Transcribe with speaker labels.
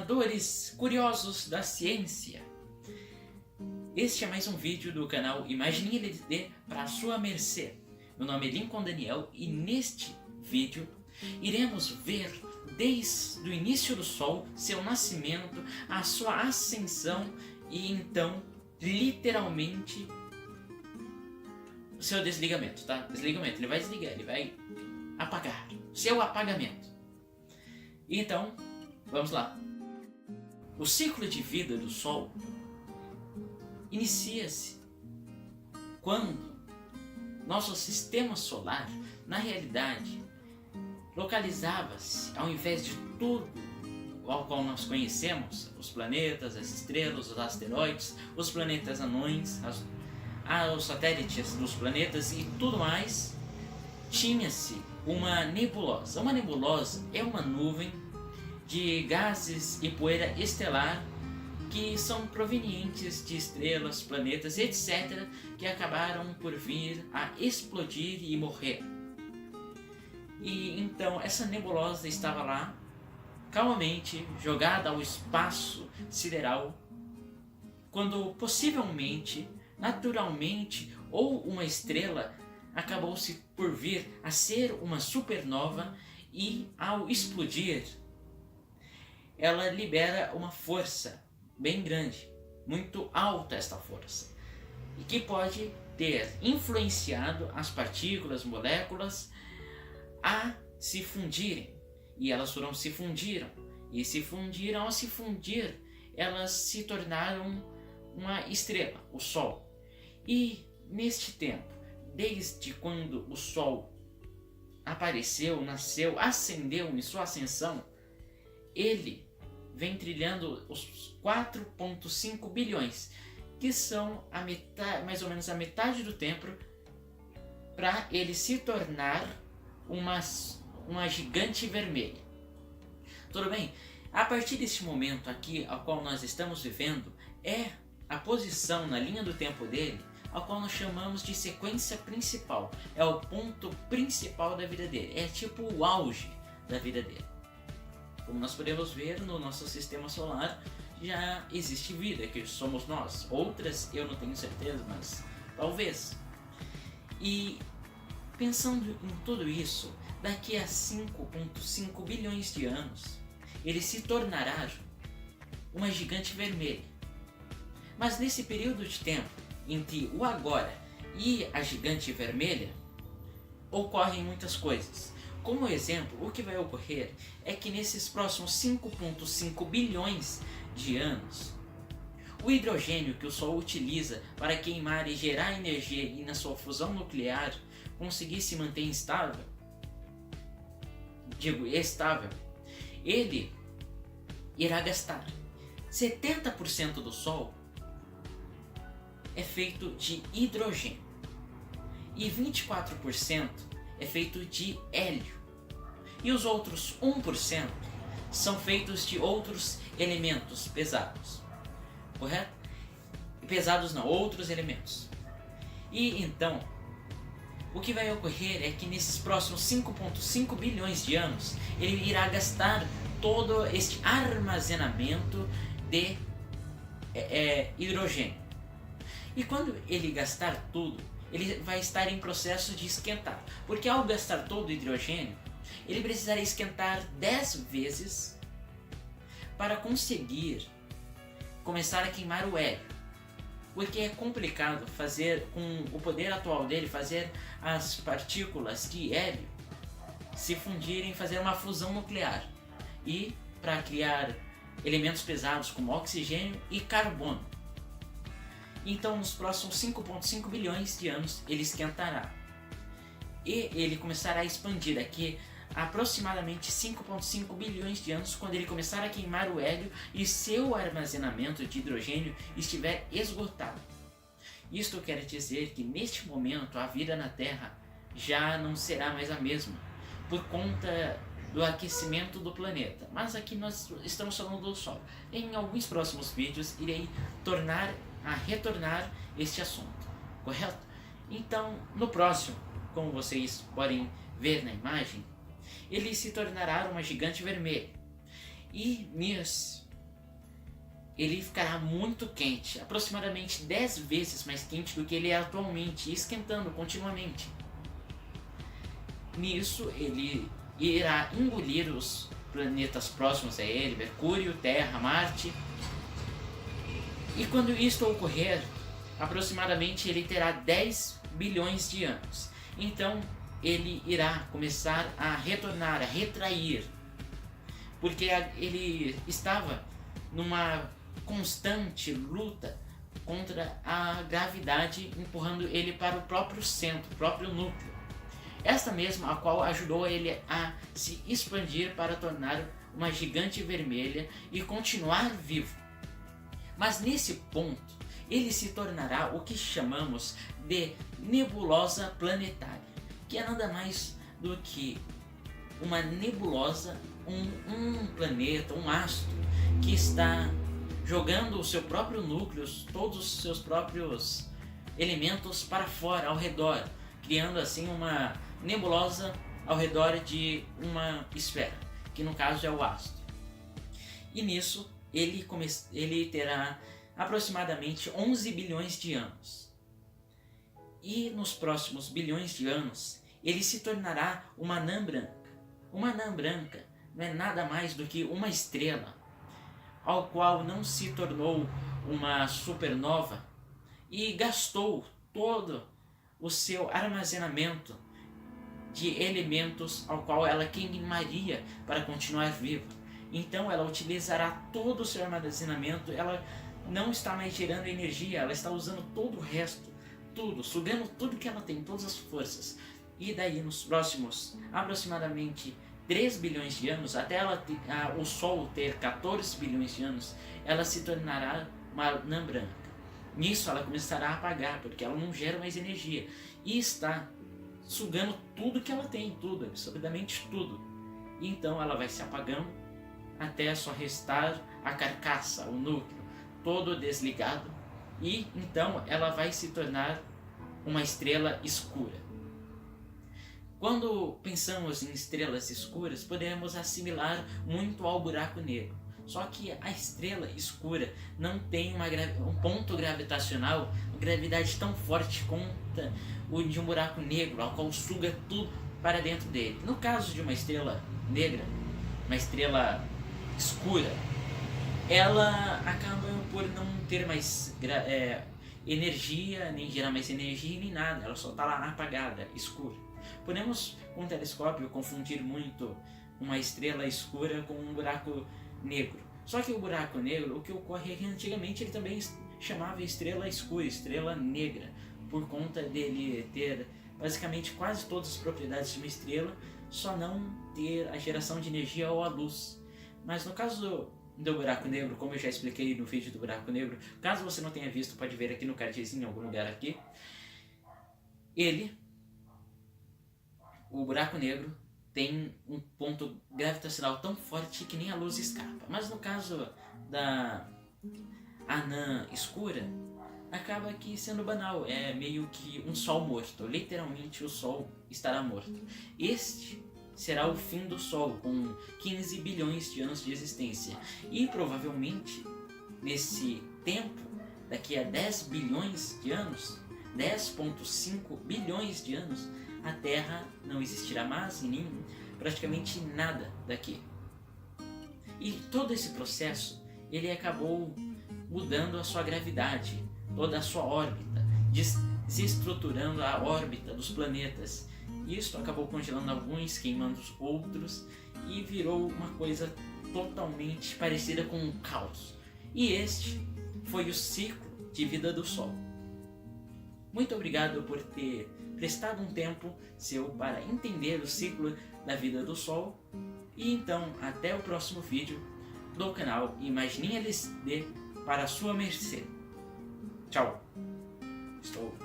Speaker 1: questionadores curiosos da ciência. Este é mais um vídeo do canal Imagine LD para sua mercê. Meu nome é Lincoln Daniel e neste vídeo iremos ver desde o início do Sol, seu nascimento, a sua ascensão e então, literalmente, o seu desligamento, tá? Desligamento, ele vai desligar, ele vai apagar, seu apagamento. Então, vamos lá. O ciclo de vida do Sol inicia-se quando nosso sistema solar, na realidade, localizava-se, ao invés de tudo ao qual nós conhecemos, os planetas, as estrelas, os asteroides, os planetas anões, os satélites dos planetas e tudo mais, tinha-se uma nebulosa. Uma nebulosa é uma nuvem de gases e poeira estelar que são provenientes de estrelas, planetas, etc., que acabaram por vir a explodir e morrer. E então essa nebulosa estava lá, calmamente jogada ao espaço sideral, quando possivelmente, naturalmente, ou uma estrela acabou-se por vir a ser uma supernova e, ao explodir, ela libera uma força bem grande, muito alta esta força, e que pode ter influenciado as partículas, moléculas, a se fundirem. E elas se fundiram. E se fundiram, ao se fundir, elas se tornaram uma estrela, o Sol. E neste tempo, desde quando o Sol apareceu, nasceu, ascendeu em sua ascensão, ele vem trilhando os 4,5 bilhões, que são a metade, mais ou menos a metade do tempo para ele se tornar uma gigante vermelha. Tudo bem? A partir deste momento aqui, ao qual nós estamos vivendo, é a posição na linha do tempo dele, ao qual nós chamamos de sequência principal. É o ponto principal da vida dele. É tipo o auge da vida dele. Como nós podemos ver no nosso sistema solar, já existe vida, que somos nós. Outras eu não tenho certeza, mas talvez. E pensando em tudo isso, daqui a 5,5 bilhões de anos, ele se tornará uma gigante vermelha. Mas nesse período de tempo, entre o agora e a gigante vermelha, ocorrem muitas coisas. Como exemplo, o que vai ocorrer é que nesses próximos 5,5 bilhões de anos, o hidrogênio que o Sol utiliza para queimar e gerar energia e na sua fusão nuclear conseguir se manter estável, ele irá gastar 70% do Sol é feito de hidrogênio e 24% é feito de hélio, e os outros 1% são feitos de outros elementos pesados, correto? Pesados não, outros elementos. E então, o que vai ocorrer é que nesses próximos 5,5 bilhões de anos, ele irá gastar todo este armazenamento de hidrogênio. E quando ele gastar tudo, ele vai estar em processo de esquentar. Porque ao gastar todo o hidrogênio, ele precisará esquentar 10 vezes para conseguir começar a queimar o hélio. Porque é complicado fazer, com o poder atual dele, fazer as partículas de hélio se fundirem e fazer uma fusão nuclear. E para criar elementos pesados como oxigênio e carbono. Então, nos próximos 5,5 bilhões de anos, ele esquentará. E ele começará a expandir daqui a aproximadamente 5,5 bilhões de anos, quando ele começar a queimar o hélio e seu armazenamento de hidrogênio estiver esgotado. Isto quer dizer que neste momento a vida na Terra já não será mais a mesma, por conta do aquecimento do planeta. Mas aqui nós estamos falando do Sol. Em alguns próximos vídeos irei retornar este assunto, correto? Então, no próximo, como vocês podem ver na imagem, ele se tornará uma gigante vermelha. E ele ficará muito quente, aproximadamente 10 vezes mais quente do que ele é atualmente, esquentando continuamente. Nisso, ele irá engolir os planetas próximos a ele, Mercúrio, Terra, Marte. E quando isto ocorrer, aproximadamente ele terá 10 bilhões de anos. Então, ele irá começar a retornar, a retrair, porque ele estava numa constante luta contra a gravidade, empurrando ele para o próprio centro, o próprio núcleo. Esta mesma a qual ajudou ele a se expandir para tornar uma gigante vermelha e continuar vivo. Mas nesse ponto, ele se tornará o que chamamos de nebulosa planetária, que é nada mais do que uma nebulosa, um planeta, um astro, que está jogando o seu próprio núcleo, todos os seus próprios elementos para fora, ao redor, criando assim uma nebulosa ao redor de uma esfera, que no caso é o astro. E nisso ele terá aproximadamente 11 bilhões de anos. E nos próximos bilhões de anos, ele se tornará uma anã branca. Uma anã branca não é nada mais do que uma estrela, ao qual não se tornou uma supernova e gastou todo o seu armazenamento de elementos ao qual ela queimaria para continuar viva. Então ela utilizará todo o seu armazenamento, ela não está mais gerando energia, ela está usando todo o resto, tudo, sugando tudo que ela tem, todas as forças. E daí nos próximos aproximadamente 3 bilhões de anos, até o Sol ter 14 bilhões de anos, ela se tornará uma anã branca. Nisso ela começará a apagar, porque ela não gera mais energia e está sugando tudo que ela tem, tudo, absolutamente tudo. E então ela vai se apagando até só restar a carcaça, o núcleo, todo desligado, e então ela vai se tornar uma estrela escura. Quando pensamos em estrelas escuras, podemos assimilar muito ao buraco negro. Só que a estrela escura não tem um ponto gravitacional, uma gravidade tão forte quanto o de um buraco negro, ao qual suga tudo para dentro dele. No caso de uma estrela negra, uma estrela escura, ela acaba por não ter mais energia, nem gerar mais energia, nem nada. Ela só está lá apagada, escura. Podemos, com um telescópio, confundir muito uma estrela escura com um buraco negro. Só que o buraco negro, o que ocorre é que antigamente ele também chamava estrela escura, estrela negra, por conta dele ter basicamente quase todas as propriedades de uma estrela, só não ter a geração de energia ou a luz. Mas no caso do buraco negro, como eu já expliquei no vídeo do buraco negro, caso você não tenha visto, pode ver aqui no cardzinho em algum lugar aqui, o buraco negro tem um ponto gravitacional tão forte que nem a luz escapa. Mas no caso da anã escura, acaba aqui sendo banal, é meio que um sol morto, literalmente o sol estará morto. Este será o fim do Sol, com 15 bilhões de anos de existência. E provavelmente, nesse tempo, daqui a 10 bilhões de anos, 10,5 bilhões de anos, a Terra não existirá mais e nem praticamente nada daqui. E todo esse processo, ele acabou mudando a sua gravidade, toda a sua órbita, desestruturando a órbita dos planetas. Isso acabou congelando alguns, queimando os outros, e virou uma coisa totalmente parecida com um caos. E este foi o ciclo de vida do Sol. Muito obrigado por ter prestado um tempo seu para entender o ciclo da vida do Sol. E então, até o próximo vídeo do canal Imagine LSD para a sua mercê. Tchau. Estou